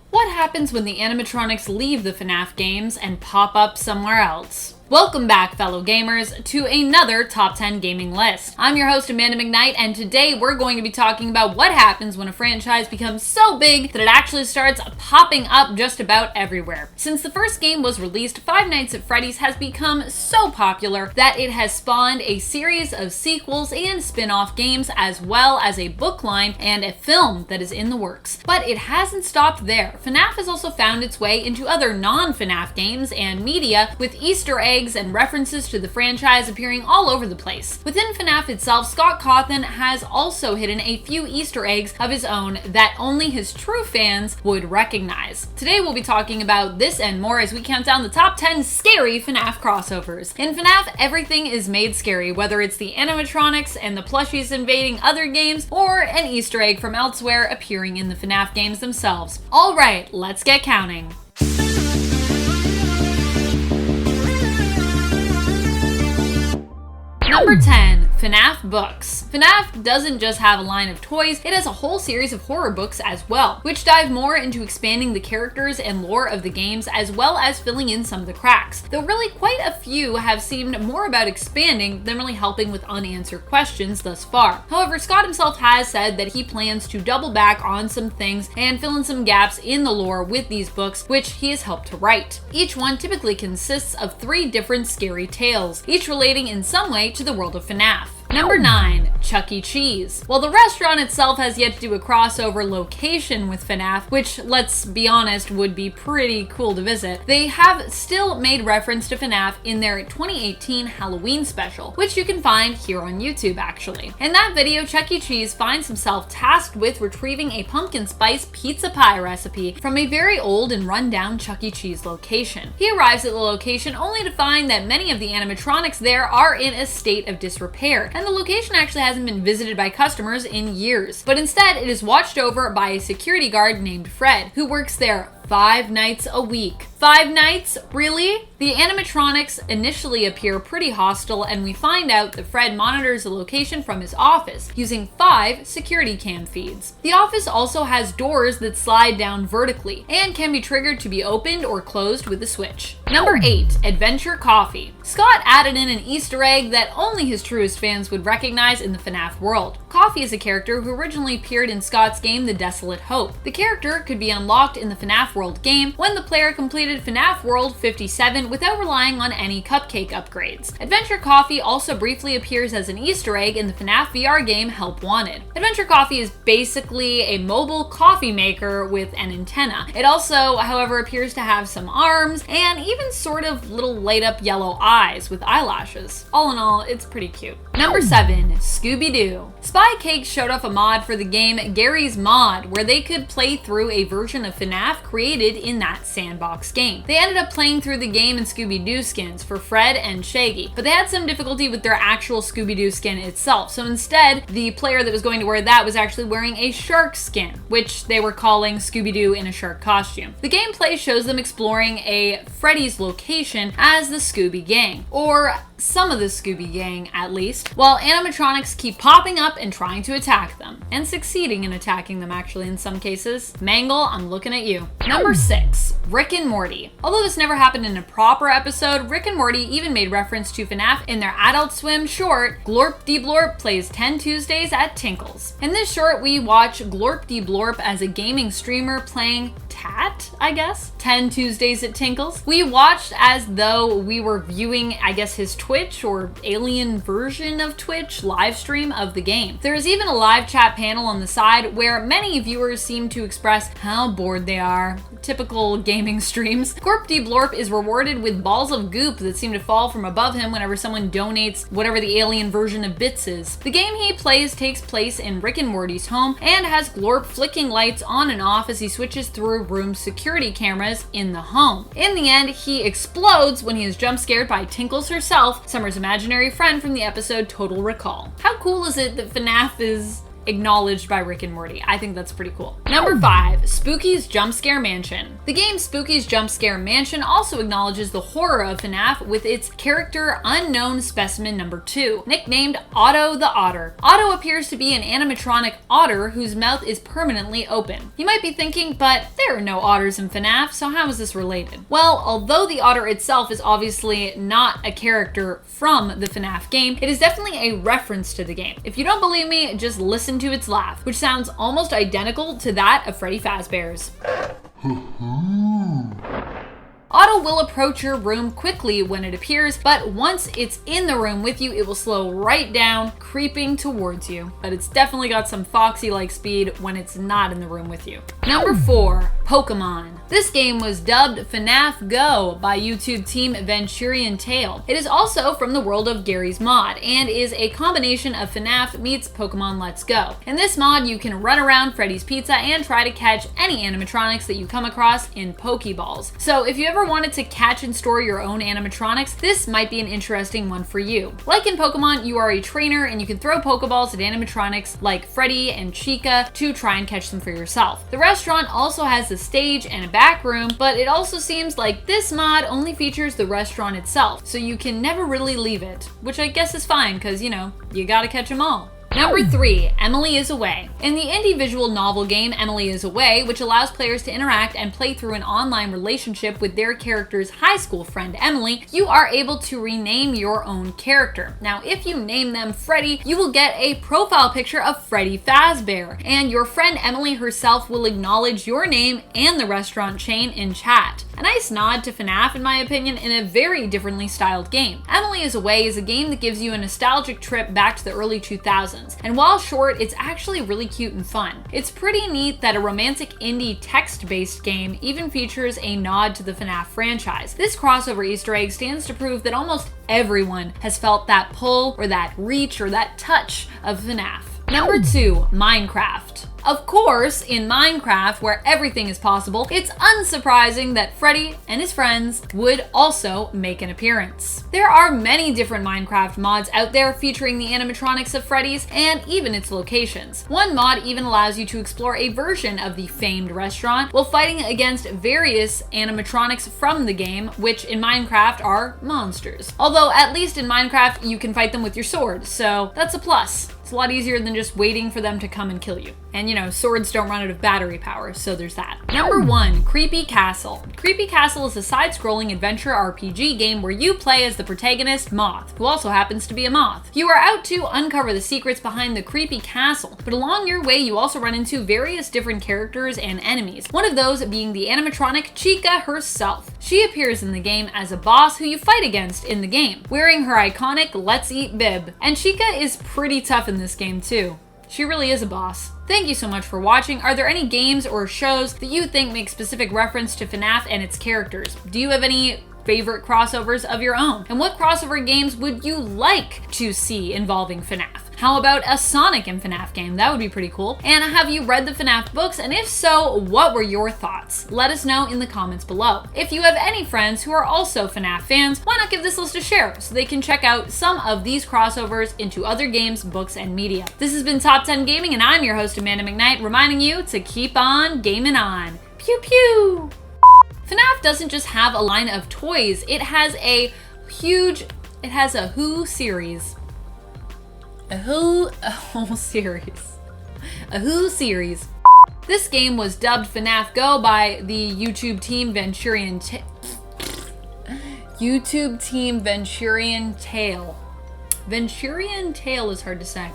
What happens when the animatronics leave the FNAF games and pop up somewhere else? Welcome back, fellow gamers, to another Top 10 Gaming List. I'm your host, Amanda McKnight, and today we're going to be talking about what happens when a franchise becomes so big that it actually starts popping up just about everywhere. Since the first game was released, Five Nights at Freddy's has become so popular that it has spawned a series of sequels and spin-off games, as well as a book line and a film that is in the works. But it hasn't stopped there. FNAF has also found its way into other non-FNAF games and media, with Easter eggs and references to the franchise appearing all over the place. Within FNAF itself, Scott Cawthon has also hidden a few Easter eggs of his own that only his true fans would recognize. Today we'll be talking about this and more as we count down the top 10 scary FNAF crossovers. In FNAF, everything is made scary, whether it's the animatronics and the plushies invading other games, or an Easter egg from elsewhere appearing in the FNAF games themselves. Alright, let's get counting. Number 10. FNAF books. FNAF doesn't just have a line of toys, it has a whole series of horror books as well, which dive more into expanding the characters and lore of the games, as well as filling in some of the cracks. Though really quite a few have seemed more about expanding than really helping with unanswered questions thus far. However, Scott himself has said that he plans to double back on some things and fill in some gaps in the lore with these books, which he has helped to write. Each one typically consists of 3 different scary tales, each relating in some way to the world of FNAF. Number 9. Chucky Cheese. While the restaurant itself has yet to do a crossover location with FNAF, which, let's be honest, would be pretty cool to visit, they have still made reference to FNAF in their 2018 Halloween special, which you can find here on YouTube actually. In that video, Chucky Cheese finds himself tasked with retrieving a pumpkin spice pizza pie recipe from a very old and run-down Chucky Cheese location. He arrives at the location only to find that many of the animatronics there are in a state of disrepair, and the location actually hasn't been visited by customers in years, but instead it is watched over by a security guard named Fred, who works there 5 nights a week. 5 nights? Really? The animatronics initially appear pretty hostile, and we find out that Fred monitors the location from his office using 5 security cam feeds. The office also has doors that slide down vertically and can be triggered to be opened or closed with a switch. Number 8. Adventure Coffee. Scott added in an Easter egg that only his truest fans would recognize in the FNAF world. Coffee is a character who originally appeared in Scott's game The Desolate Hope. The character could be unlocked in the FNAF World game when the player completed FNAF World 57 without relying on any cupcake upgrades. Adventure Coffee also briefly appears as an Easter egg in the FNAF VR game Help Wanted. Adventure Coffee is basically a mobile coffee maker with an antenna. It also, however, appears to have some arms and even sort of little light up yellow eyes with eyelashes. All in all, it's pretty cute. Number 7. ScoobyDoo. Spy Cakes showed off a mod for the game Gary's Mod, where they could play through a version of FNAF created in that sandbox game. They ended up playing through the game in Scooby-Doo skins for Fred and Shaggy, but they had some difficulty with their actual Scooby-Doo skin itself, so instead, the player that was going to wear that was actually wearing a shark skin, which they were calling Scooby-Doo in a shark costume. The gameplay shows them exploring a Freddy's location as the Scooby Gang, or some of the Scooby Gang at least, while animatronics keep popping up and trying to attack them, and succeeding in attacking them actually in some cases. Mangle, I'm looking at you. Number 6. Rick and Morty. Although this never happened in a proper episode, Rick and Morty even made reference to FNAF in their Adult Swim short, Glorp de Blorp Plays 10 Tuesdays at Tinkles. In this short, we watch Glorp de Blorp as a gaming streamer playing Tat, I guess? 10 Tuesdays at Tinkles. We watched as though we were viewing, I guess, his Twitch or alien version of Twitch live stream of the game. There is even a live chat panel on the side where many viewers seem to express how bored they are. Typical gaming streams. Glorp de Blorp is rewarded with balls of goop that seem to fall from above him whenever someone donates whatever the alien version of bits is. The game he plays takes place in Rick and Morty's home and has Glorp flicking lights on and off as he switches through room security cameras in the home. In the end, he explodes when he is jump scared by Tinkles herself, Summer's imaginary friend from the episode Total Recall. How cool is it that FNAF is acknowledged by Rick and Morty. I think that's pretty cool. Number 5, Spooky's Jump Scare Mansion. The game Spooky's Jump Scare Mansion also acknowledges the horror of FNAF with its character Unknown Specimen Number 2, nicknamed Otto the Otter. Otto appears to be an animatronic otter whose mouth is permanently open. You might be thinking, but there are no otters in FNAF, so how is this related? Well, although the otter itself is obviously not a character from the FNAF game, it is definitely a reference to the game. If you don't believe me, just listen to its laugh, which sounds almost identical to that of Freddy Fazbear's. Otto will approach your room quickly when it appears, but once it's in the room with you, it will slow right down, creeping towards you. But it's definitely got some Foxy-like speed when it's not in the room with you. Number 4, Pokemon. This game was dubbed FNAF Go by YouTube team Venturian Tale. It is also from the world of Gary's Mod and is a combination of FNAF meets Pokemon Let's Go. In this mod, you can run around Freddy's Pizza and try to catch any animatronics that you come across in Pokeballs. So if you ever wanted to catch and store your own animatronics, this might be an interesting one for you. Like in Pokemon, you are a trainer and you can throw Pokeballs at animatronics like Freddy and Chica to try and catch them for yourself. The restaurant also has a stage and a back room, but it also seems like this mod only features the restaurant itself, so you can never really leave it, which I guess is fine because, you know, you gotta catch them all. Number 3, Emily is Away. In the indie visual novel game Emily is Away, which allows players to interact and play through an online relationship with their character's high school friend Emily, you are able to rename your own character. Now, if you name them Freddy, you will get a profile picture of Freddy Fazbear, and your friend Emily herself will acknowledge your name and the restaurant chain in chat. A nice nod to FNAF, in my opinion, in a very differently styled game. Emily is Away is a game that gives you a nostalgic trip back to the early 2000s, and while short, it's actually really cute and fun. It's pretty neat that a romantic indie text-based game even features a nod to the FNAF franchise. This crossover Easter egg stands to prove that almost everyone has felt that pull or that reach or that touch of FNAF. Number 2, Minecraft. Of course, in Minecraft, where everything is possible, it's unsurprising that Freddy and his friends would also make an appearance. There are many different Minecraft mods out there featuring the animatronics of Freddy's and even its locations. One mod even allows you to explore a version of the famed restaurant while fighting against various animatronics from the game, which in Minecraft are monsters. Although at least in Minecraft, you can fight them with your sword, so that's a plus. It's a lot easier than just waiting for them to come and kill you. And you know, swords don't run out of battery power, so there's that. Number 1, Creepy Castle. Creepy Castle is a side-scrolling adventure RPG game where you play as the protagonist, Moth, who also happens to be a moth. You are out to uncover the secrets behind the creepy castle, but along your way you also run into various different characters and enemies, one of those being the animatronic Chica herself. She appears in the game as a boss who you fight against in the game, wearing her iconic Let's Eat bib. And Chica is pretty tough in this game too. She really is a boss. Thank you so much for watching. Are there any games or shows that you think make specific reference to FNAF and its characters? Do you have any favorite crossovers of your own? And what crossover games would you like to see involving FNAF? How about a Sonic and FNAF game? That would be pretty cool. And have you read the FNAF books? And if so, what were your thoughts? Let us know in the comments below. If you have any friends who are also FNAF fans, why not give this list a share so they can check out some of these crossovers into other games, books, and media. This has been Top 10 Gaming, and I'm your host, Amanda McKnight, reminding you to keep on gaming on. Pew pew! FNAF doesn't just have a line of toys, it has a Who series. A whole series. A Who series. This game was dubbed FNAF Go by the YouTube team Venturian Tale. Venturian Tale is hard to say.